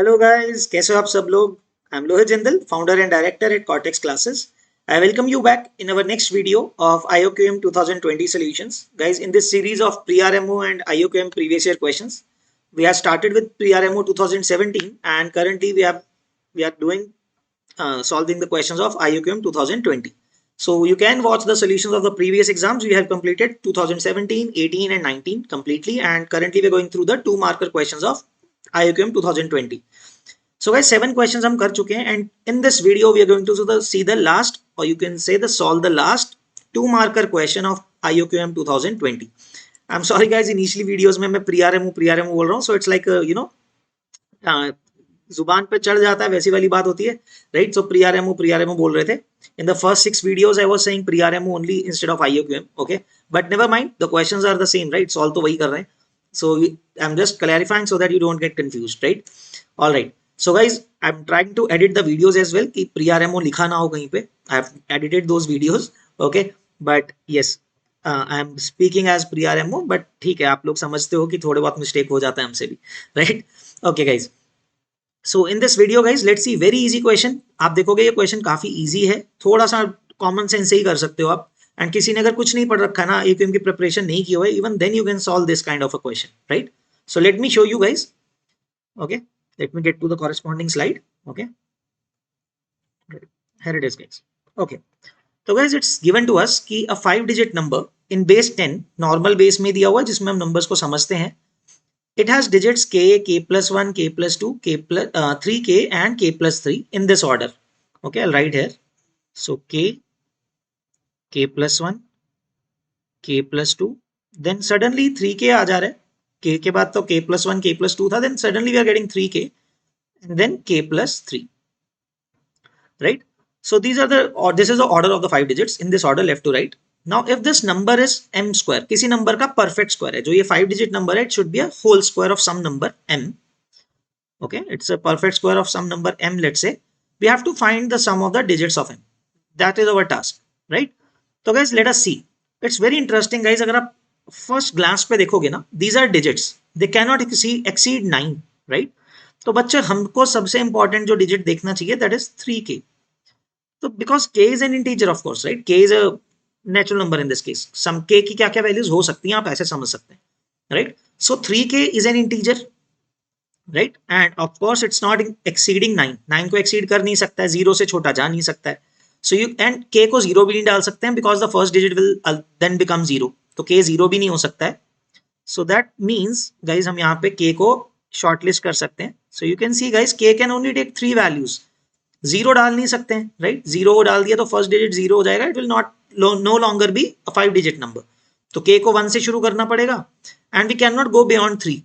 Hello guys, कैसे हो आप सब लोग। I am Lohit Jindal, founder and director at cortex classes. I welcome you back in our next video of IOQM 2020 solutions. Guys, in this series of pre-RMO and IOQM previous year questions, we have started with pre-RMO 2017 and currently we are doing solving the questions of IOQM 2020. So you can watch the solutions of the previous exams we have completed 2017, 18 and 19 completely, and currently we're going through the two marker questions of IOQM 2020. So guys, 7 questions हम कर चुके हैं and in this video we are going to see the last, or you can say the solve the last 2 marker question of IOQM 2020. I'm sorry guys, initially videos में मैं pre-RMO बोल रहा हूँ, so it's like जुबान पे चढ़ जाता है वैसी वाली बात होती है, राइट. सो pre-RMO बोल रहे थे. In the first 6 videos I was saying pre-RMO only instead of IOQM, okay, but never mind, the questions are the same, right. Solve तो वही कर रहे हैं. So I'm just clarifying so that you don't get confused, right. All right. So guys, I'm trying to edit the videos as well कि pre-RMO लिखा ना हो कहीं पे. I have edited those videos, okay. But yes, I am speaking as pre-RMO, but ठीक है, आप लोग समझते हो कि थोड़े बहुत मिस्टेक हो जाता है हमसे भी, right. Okay guys. So in this video guys, let's see very easy question. आप देखोगे ये क्वेश्चन काफी इजी है, थोड़ा सा कॉमन सेंस से ही कर सकते हो आप. एंड किसी ने अगर कुछ नहीं पढ़ रखा ना, AQM की प्रिपरेशन नहीं की हुआ है, even then you can solve this kind of a question, right. So let me show you guys. Okay, let me get to the corresponding slide. Okay, here it is guys. Okay, तो guys it's given to us कि a 5 digit number in base 10, normal base में दिया हुआ है जिसमें हम numbers को समझते हैं. It has digits k, k plus 1, k plus 2, k plus 3k and k plus 3 in this order. Okay, I'll write here. So k, k plus 1, k plus 2, then suddenly 3k आ जा रहा है. k के बाद तो k plus 1, k plus 2 था, then suddenly we are getting 3k and then k plus 3, right. So these are the, or this is the order of the 5 digits in this order left to right. Now if this number is m square, किसी number का perfect square है, जो ये 5 digit number है, it should be a whole square of some number m. Okay, it's a perfect square of some number m, let's say. We have to find the sum of the digits of m. That is our task, right. So guys, let us see. It's very interesting guys. अगर आप first glance पे देखोगे ना, these are digits, they cannot exceed 9, right. तो बच्चे हमको सबसे important जो digit देखना चाहिए, that is 3k. So because k is an integer of course, right. K is a natural number in this case. Some k की क्या क्या values हो सकती हैं, आप ऐसे समझ सकते हैं, right. So 3k is an integer, right, and of course it's not exceeding 9. 9 को exceed कर नहीं सकता है, 0 से छोटा जा नहीं सकता है. So you and k को 0 भी नहीं डाल सकते हैं because the first digit will then become 0. तो k 0 भी नहीं हो सकता है. So that means guys हम यहाँ पे k को shortlist कर सकते हैं. So you can see guys, k can only take 3 values. 0 डाल नहीं सकते हैं, राइट. 0 को डाल दिया तो फर्स्ट डिजिट 0 हो जाएगा. It will not no longer be a 5 digit number. तो k को 1 से शुरू करना पड़ेगा and we can not go beyond 3,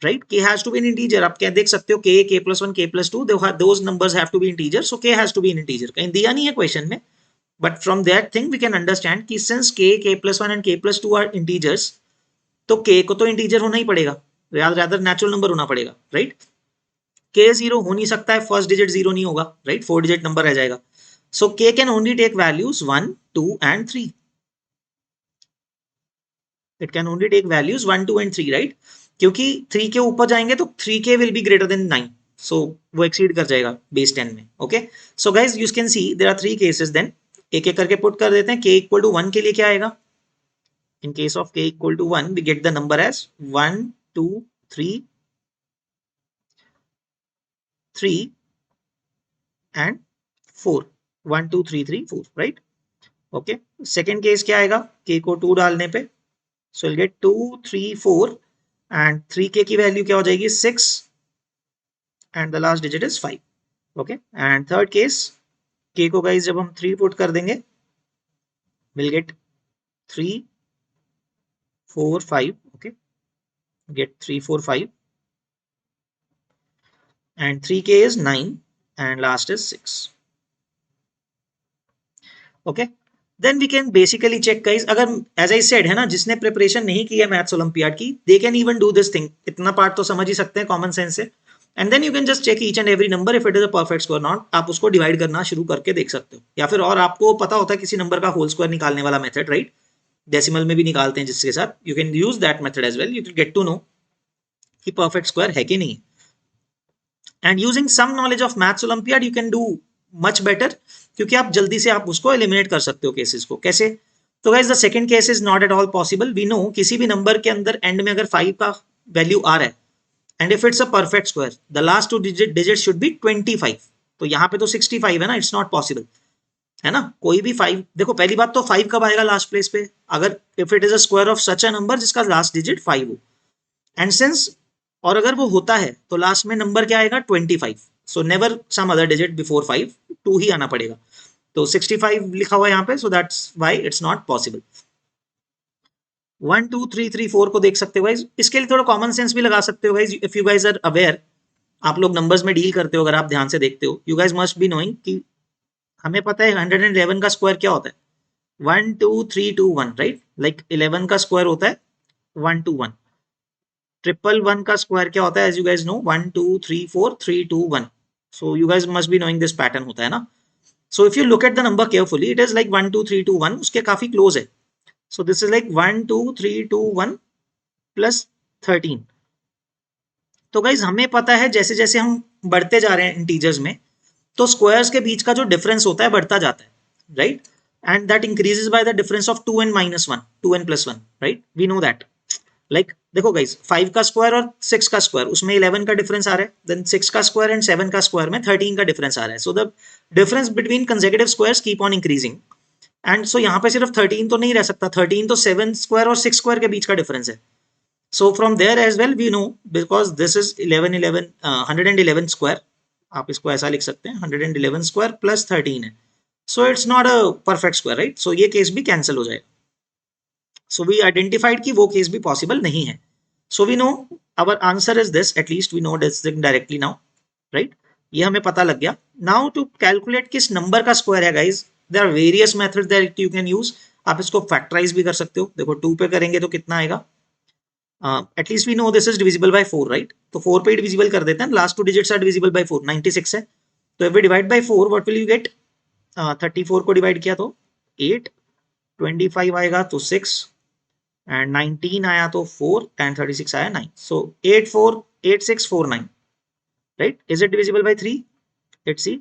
right. k has to be an integer. आप क्या देख सकते हो, k, k plus 1, k plus 2, those numbers have to be integer. So k has to be an integer. कहीं दिया नहीं है question में, but from that thing we can understand कि since k, k plus 1 and k plus 2 are integers, तो k को तो integer होना ही पड़ेगा, rather नेचुरल नंबर होना पड़ेगा, राइट. k 0 हो नहीं सकता है, फर्स्ट डिजिट 0 नहीं होगा, राइट. 4 digit नंबर रह जाएगा. So k can only take values 1, 2 and 3. It can only take values 1, 2 and 3, right. क्योंकि 3 के ऊपर जाएंगे तो 3k will be greater than 9. So वो एक्सीड कर जाएगा बेस 10 में. Okay, so guys you can see there are 3 cases. Then एक एक करके पुट कर देते हैं. k इक्वल टू 1 के लिए क्या आएगा? In case of k equal to 1 we get the number as 1, 2, 3 and 4. 1, 2, 3, 3, 4, right. Okay, second case क्या आएगा? k को 2 डालने पे, so we'll get 2, 3, 4 and 3k की वैल्यू क्या हो जाएगी? 6 and the last digit is 5. Okay, and third case, k को guys जब हम 3 पुट कर देंगे, we'll get 3, 4, 5. Okay, get 3, 4, 5 and 3k is 9 and last is 6. Okay, then we can basically check guys. अगर as I said है ना, जिसने preparation नहीं की है मैथ्स ओलंपियाड की, they can even do this thing. इतना पार्ट तो समझ ही सकते हैं कॉमन सेंस से. And then you can just check each and every number if it is a perfect square not. आप उसको डिवाइड करना शुरू करके देख सकते हो, या फिर और आपको पता होता है किसी नंबर का होल स्क्वायर निकालने वाला मेथड, राइट. डेसिमल में भी निकालते हैं जिसके साथ, you can use that method as well. You can get to know कि परफेक्ट स्क्वायर है कि नहीं. And using some knowledge of maths olympiad you can do much better, क्योंकि आप जल्दी से आप उसको एलिमिनेट कर सकते हो केसेस को। कैसे? तो guys the second case is not at all possible. We know किसी भी नंबर के अंदर एंड में अगर 5 का वैल्यू आ रहा है and if it's a perfect square the last two digit should be 25। तो यहाँ पे तो 65 है ना, इट्स नॉट पॉसिबल, है ना। कोई भी 5, देखो पहली बात तो 5 कब आएगा लास्ट प्लेस पे, अगर if it is a square of such a number जिसका लास्ट डिजिट 5 हो, एंड सिंस और अगर वो होता है तो लास्ट में नंबर क्या आएगा 25। So never some other digit before 5, 2 ही आना पड़ेगा। तो 65 लिखा हुआ है यहाँ पे, so that's why it's not possible. 1 2 3 3 4 को देख सकते हो गाइज। इसके लिए थोड़ा कॉमन सेंस भी लगा सकते हो guys, if you guys are aware, आप लोग नंबर्स में डील करते हो, अगर आप ध्यान से देखते हो, you guys must be knowing कि हमें पता है 111 का स्क्वायर क्या होता है, 1 2 3 2 1, राइट। लाइक 11 का स्क्वायर होता है 1 2 1। 111 का स्क्वायर क्या होता है, as you guys know, 1 2 3 4 3 2 1। So you guys must be knowing this pattern होता है ना। So if you look at the number carefully, it is like 1 2 3 2 1, उसके काफी क्लोज है। So this is like 1 2 3 2 1 plus 13। तो गाइज हमें पता है जैसे जैसे हम बढ़ते जा रहे हैं इंटीजर्स में, तो स्क्वायर्स के बीच का जो डिफरेंस होता है बढ़ता जाता है, right. And that increases by the difference of 2n minus 1, 2n plus 1, right, we know that. Like देखो गाइज 5 का स्क्वायर और 6 का स्क्वायर, उसमें 11 का डिफरेंस आ रहा है, देन 6 का स्क्वायर एंड 7 का स्क्वायर में 13 का डिफरेंस आ रहा है। So the difference between consecutive squares keep on increasing, and so यहाँ पे सिर्फ 13 तो नहीं रह सकता, 13 तो 7 स्क्वायर और 6 स्क्वायर के बीच का डिफरेंस है। So from there as well we know, because this is 111 square, आप इसको ऐसा लिख सकते हैं 111 स्क्वायर प्लस 13 है, so it's not a perfect square, right. So ये केस भी कैंसिल हो जाएगा। सो वी आइडेंटिफाइड कि वो केस भी पॉसिबल नहीं है। So we know our answer is this, at least we know this directly now, right. ये हमें पता लग गया। नाउ टू कैलकुलेट किस नंबर का स्क्वायर है guys, there are various methods that you can use. आप इसको फैक्टराइज भी कर सकते हो। देखो 2 पे करेंगे तो कितना आएगा, at least we know this is divisible by 4, right? तो 4 पे divisible कर देते हैं, last two digits are divisible by 4, 96 है। तो if we divide by 4 what will you get? 34 को divide किया तो 8, 25 आएगा तो 6, and 19 आया तो 4, and 36 आया 9। So 8 4 8 6 4 9, right? Is it divisible by 3? Let's see.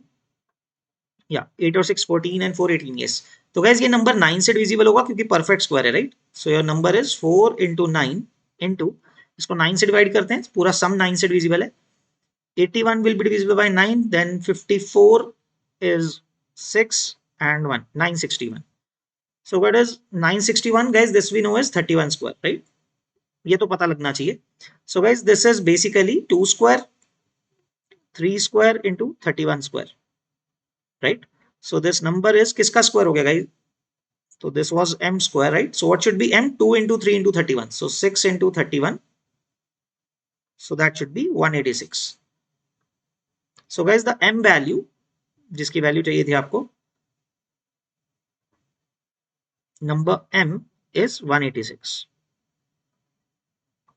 Yeah, 8 और 6 14 and 4 18, yes. तो guys ये नंबर 9 से divisible होगा क्योंकि perfect square है, right? So your number is 4 into 9 into, इसको 9 से डिवाइड करते हैं, पूरा सम 9 से डिविजिबल है। 81 will be divisible by 9, then 54 is 6 and 1, 961. So what is 961 guys? This we know is 31 square, right? ये तो पता लगना चाहिए। So guys this is basically 2 square 3 square into 31 square, right? So this number is किसका square हो गया guys? So this was m square, right? So what should be m? 2 into 3 into 31. So 6 into 31. So that should be 186. So guys the m value, जिसकी value चाहिए थी आपको, number m is 186,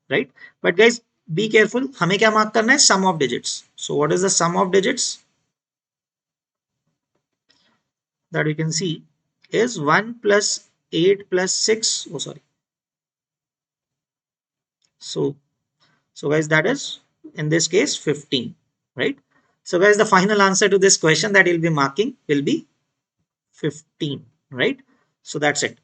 right? But guys be careful, हमें क्या mark करना है? Sum of digits. So what is the sum of digits that we can see is 1 plus 8 plus 6. Oh sorry. So guys that is in this case 15, right? So guys the final answer to this question that you'll be marking will be 15, right? So that's it.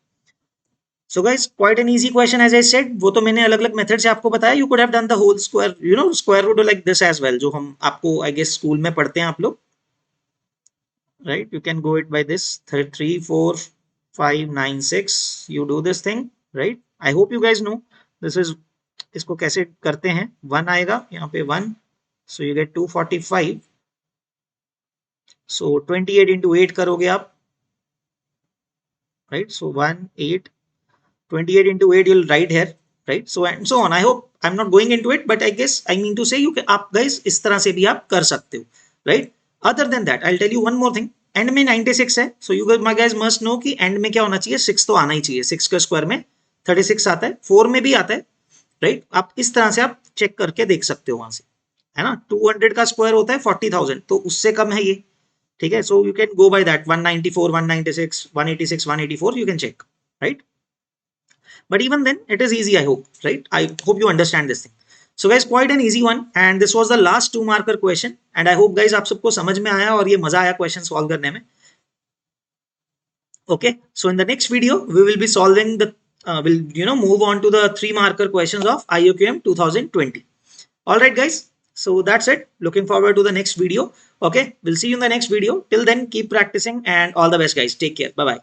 So guys quite an easy question as I said, वो तो मैंने अलग अलग method से आपको बताया। You could have done the whole square, you know, square root like this as well, जो हम आपको I guess स्कूल में पढ़ते हैं आप लोग, right? You can go it by this 3 4 5 9 6, you do this thing, right? I hope you guys know this is, इसको कैसे करते हैं। 1 आएगा यहाँ पे 1, so you get 245, so 28 into 8 करोगे आप, right? So 1 8, 28 into 8 you'll write here, right? So and so on. I hope I'm not going into it, but I guess I mean to say you can, आप guys इस तरह से भी आप कर सकते हो, right? Other than that I'll tell you one more thing, and में 96 है, so you guys must know कि एंड में क्या होना चाहिए, 6 तो आना ही चाहिए। 6 के स्क्वायर में 36 आता है, 4 में भी आता है, राइट? आप इस तरह से आप चेक करके देख सकते हो वहां से, है ना। 200 का स्क्वायर होता है 40,000, तो उससे कम है ये, ठीक है। So you can go by that, 194 196 186 184 you can check, right? But even then it is easy, I hope, right? I hope you understand this thing. So guys quite an easy one and this was the last 2 marker question and I hope guys आप सबको समझ में आया और ये मजा आया question solve करने में. Okay, so in the next video we will be solving the we'll move on to the 3 marker questions of IOQM 2020. All right guys, so that's it. Looking forward to the next video. Okay, we'll see you in the next video. Till then, keep practicing and all the best guys. Take care. Bye bye.